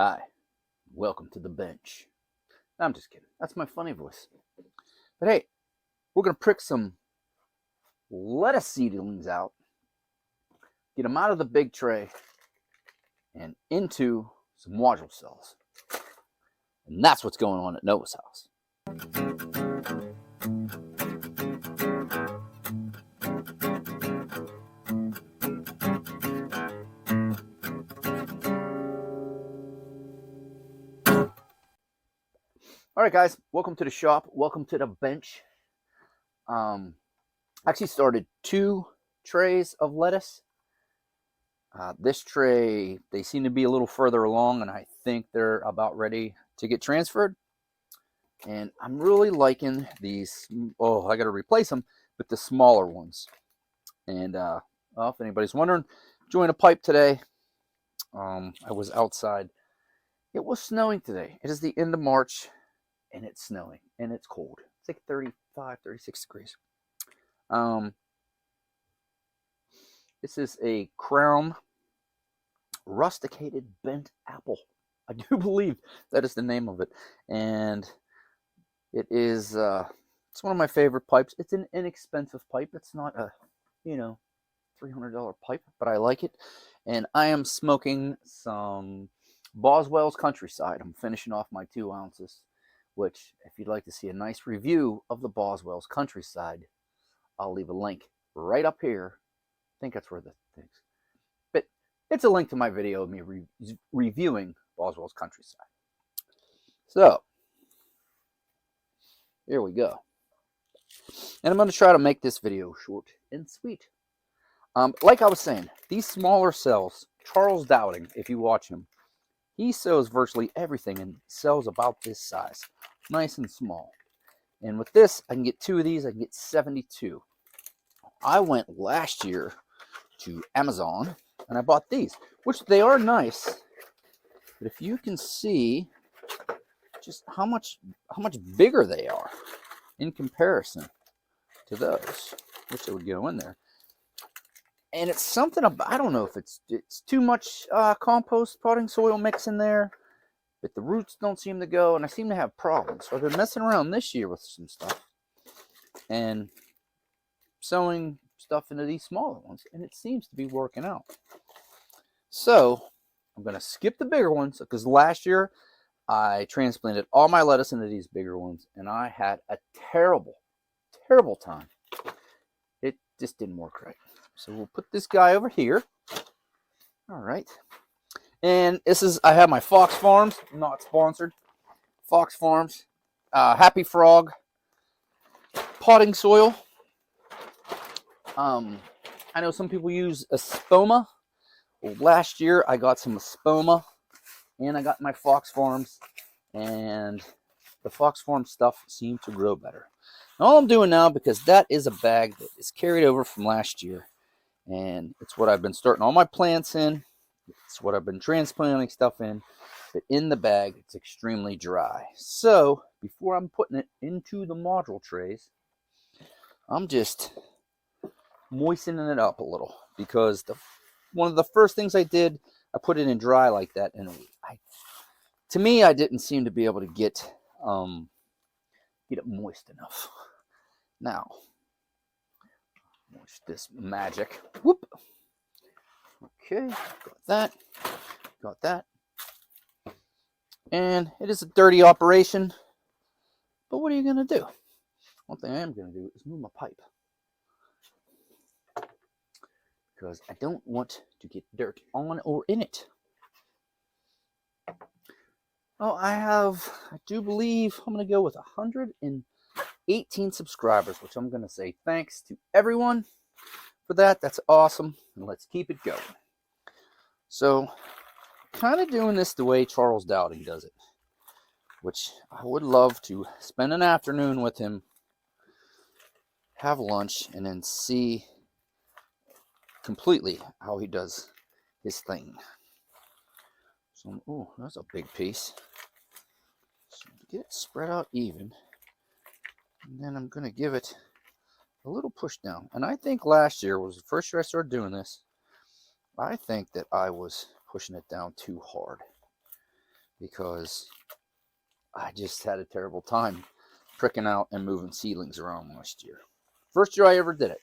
Hi, welcome to the bench. No, I'm just kidding. That's my funny voice. But hey, we're going to prick some lettuce seedlings out, get them out of the big tray, and into some module cells. And that's what's going on at Noah's house. All right, guys, welcome to the shop. Welcome to the bench. Actually started 2 trays of lettuce. This tray, they seem to be a little further along, and I think they're about ready to get transferred. And I'm really liking these. Oh, I got to replace them with the smaller ones. And well, if anybody's wondering, joined a pipe today. I was outside. It was snowing today. It is the end of March, and it's snowing, and it's cold. It's like 35, 36 degrees. This is a Crown Rusticated Bent Apple. I do believe that is the name of it. And it is, it's one of my favorite pipes. It's an inexpensive pipe. It's not a, $300 pipe, but I like it. And I am smoking some Boswell's Countryside. I'm finishing off my 2 ounces, which, if you'd like to see a nice review of the Boswell's Countryside, I'll leave a link right up here. I think that's where the things. But it's a link to my video of me reviewing Boswell's Countryside. So, here we go. And I'm going to try to make this video short and sweet. Like I was saying, these smaller cells, Charles Dowding, if you watch him, he sows virtually everything in cells about this size. Nice and small. And with this, I can get 2 of these. I can get 72. I went last year to Amazon, and I bought these, which they are nice. But if you can see just how much bigger they are in comparison to those, which would go in there. And it's something about, I don't know if it's too much compost potting soil mix in there, but the roots don't seem to go, and I seem to have problems. So I've been messing around this year with some stuff and sowing stuff into these smaller ones, and it seems to be working out. So I'm going to skip the bigger ones because last year I transplanted all my lettuce into these bigger ones, and I had a terrible, terrible time. It just didn't work right. So we'll put this guy over here. All right. And this is, I have my Fox Farms, not sponsored. Fox Farms, Happy Frog potting soil. I know some people use Espoma. Well, last year I got some Espoma, and I got my Fox Farms, and the Fox Farm stuff seemed to grow better. And all I'm doing now, because that is a bag that is carried over from last year, and it's what I've been starting all my plants in. It's what I've been transplanting stuff in. But in the bag, it's extremely dry. So before I'm putting it into the module trays, I'm just moistening it up a little, because one of the first things I did, I put it in dry like that, and to me, I didn't seem to be able to get it moist enough. Now, watch this magic. Whoop. Okay, got that. And it is a dirty operation, but what are you going to do? One thing I am going to do is move my pipe, because I don't want to get dirt on or in it. Oh, I do believe I'm going to go with 118 subscribers, which I'm going to say thanks to everyone for that. That's awesome. And let's keep it going. So, kind of doing this the way Charles Dowding does it, which I would love to spend an afternoon with him, have lunch, and then see completely how he does his thing. So, oh, that's a big piece. So get it spread out even, and then I'm going to give it a little push down. And I think last year was the first year I started doing this. I think that I was pushing it down too hard. because I just had a terrible time pricking out and moving seedlings around last year. First year I ever did it.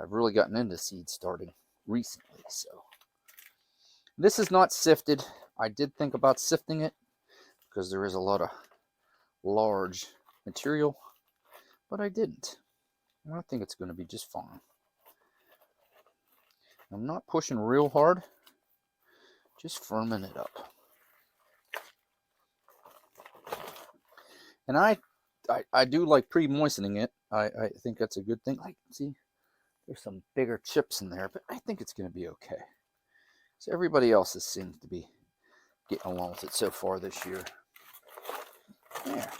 I've really gotten into seed starting recently. So this is not sifted. I did think about sifting it because there is a lot of large material, but I didn't. I think it's going to be just fine. I'm not pushing real hard, just firming it up. And I do like pre-moistening it. I think that's a good thing. Like, see, there's some bigger chips in there, but I think it's going to be okay. So everybody else seems to be getting along with it so far this year. Yeah.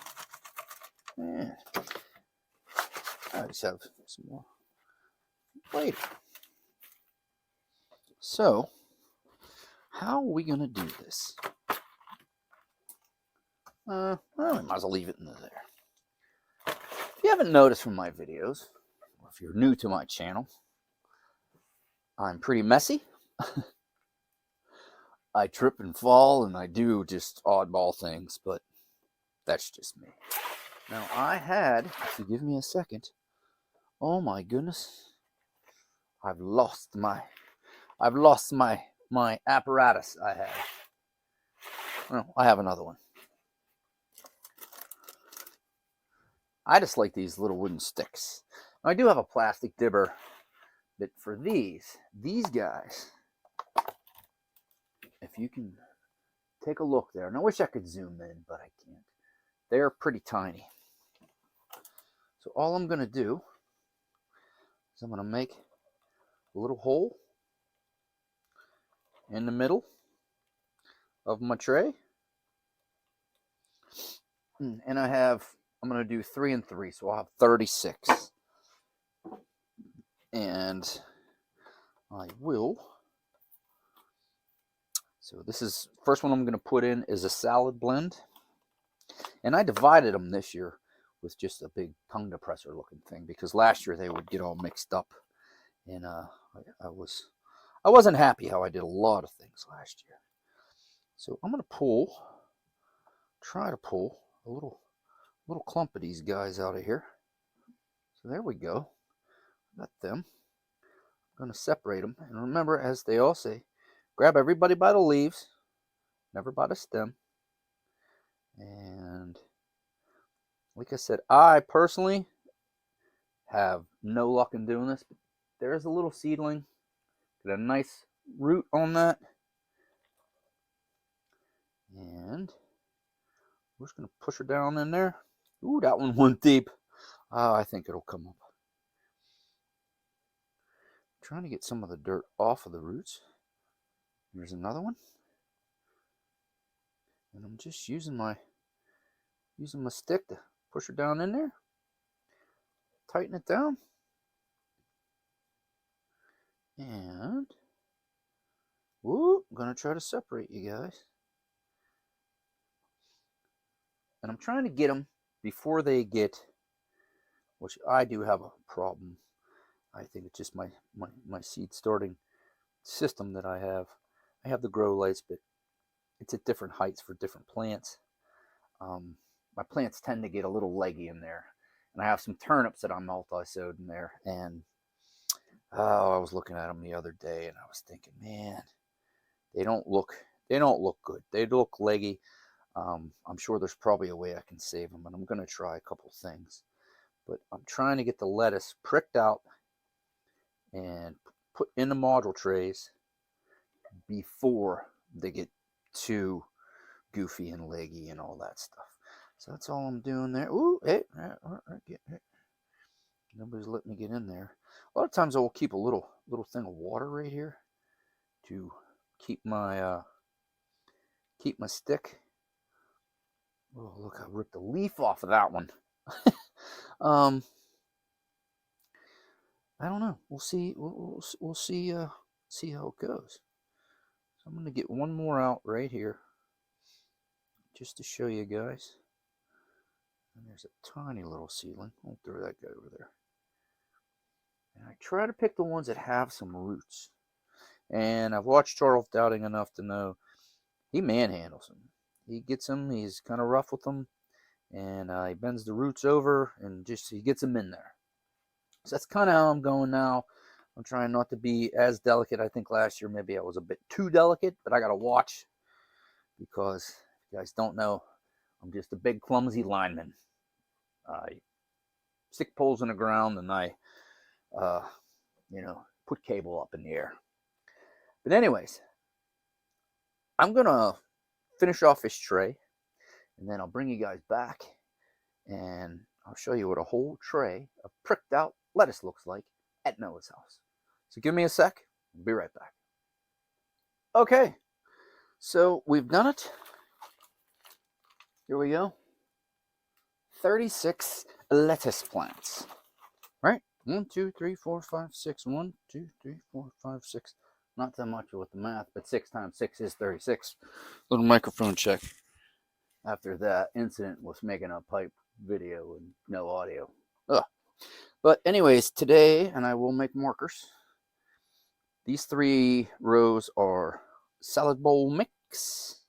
Yeah. I just have some more later. So, how are we going to do this? Well, we might as well leave it in there. If you haven't noticed from my videos, or if you're new to my channel, I'm pretty messy. I trip and fall, and I do just oddball things, but that's just me. Now, I had, if you give me a second, oh my goodness, I've lost my apparatus I had. Oh, I have another one. I just like these little wooden sticks. Now, I do have a plastic dibber, but for these guys, if you can take a look there, and I wish I could zoom in, but I can't. They're pretty tiny. So all I'm going to do is I'm going to make a little hole in the middle of my tray. And I'm going to do 3 and 3, so I'll have 36. And I will. So this is, first one I'm going to put in is a salad blend. And I divided them this year with just a big tongue depressor looking thing, because last year they would get all mixed up. And I wasn't happy how I did a lot of things last year. So I'm going to try to pull a little clump of these guys out of here. So there we go. Got them. I'm going to separate them. And remember, as they all say, grab everybody by the leaves, never by the stem. And like I said, I personally have no luck in doing this, but there's a little seedling. Got a nice root on that. And we're just going to push her down in there. Ooh, that one went deep. I think it'll come up. I'm trying to get some of the dirt off of the roots. Here's another one. And I'm just using my stick to push her down in there. Tighten it down. And I'm going to try to separate you guys. And I'm trying to get them before they get, which I do have a problem. I think it's just my seed starting system that I have. I have the grow lights, but it's at different heights for different plants. My plants tend to get a little leggy in there. And I have some turnips that I'm multi-sowed in there. And I was looking at them the other day, and I was thinking, man, they don't look good. They look leggy. I'm sure there's probably a way I can save them, and I'm going to try a couple things. But I'm trying to get the lettuce pricked out and put in the module trays before they get too goofy and leggy and all that stuff. So that's all I'm doing there. Ooh, hey, nobody's letting me get in there. A lot of times I will keep a little thing of water right here to keep my stick. Oh, look, I ripped a leaf off of that one. I don't know. We'll see. We'll see how it goes. So I'm going to get one more out right here, just to show you guys. And there's a tiny little seedling. I'll throw that guy over there. And I try to pick the ones that have some roots. And I've watched Charles Dowding enough to know he manhandles them. he gets them. He's kind of rough with them, and he bends the roots over and just he gets them in there. So that's kind of how I'm going now. I'm trying not to be as delicate. I think last year maybe I was a bit too delicate, but I got to watch because if you guys don't know, I'm just a big clumsy lineman. I stick poles in the ground and I, put cable up in the air. But anyways, I'm going to finish off this tray and then I'll bring you guys back and I'll show you what a whole tray of pricked out lettuce looks like at Noah's house. So give me a sec. I'll be right back. Okay, so we've done it. Here we go. 36 lettuce plants. Right? 1, 2, 3, 4, 5, 6. 1, 2, 3, 4, 5, 6. Not that much with the math, but 6 times 6 is 36. Little microphone check after that incident with making a pipe video and no audio. Ugh. But anyways, today, and I will make markers. These 3 rows are salad bowl mix.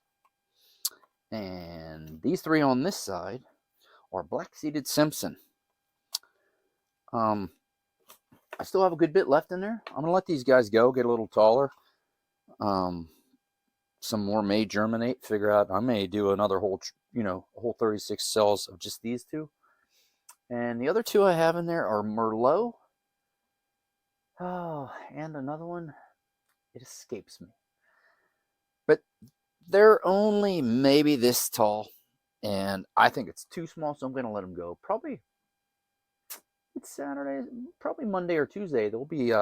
And these 3 on this side are black-seeded Simpson. I still have a good bit left in there. I'm going to let these guys go, get a little taller. Some more may germinate, figure out. I may do another whole, a whole 36 cells of just these 2. And the other 2 I have in there are Merlot. Oh, and another one, it escapes me. But they're only maybe this tall. And I think it's too small, so I'm going to let them go. Probably, it's Saturday, probably Monday or Tuesday. They'll be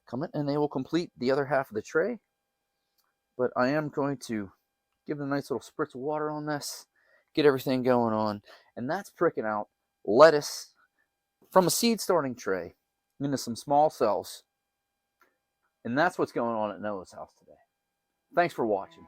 coming, and they will complete the other half of the tray. But I am going to give it a nice little spritz of water on this, get everything going on. And that's pricking out lettuce from a seed starting tray into some small cells. And that's what's going on at Noah's house today. Thanks for watching.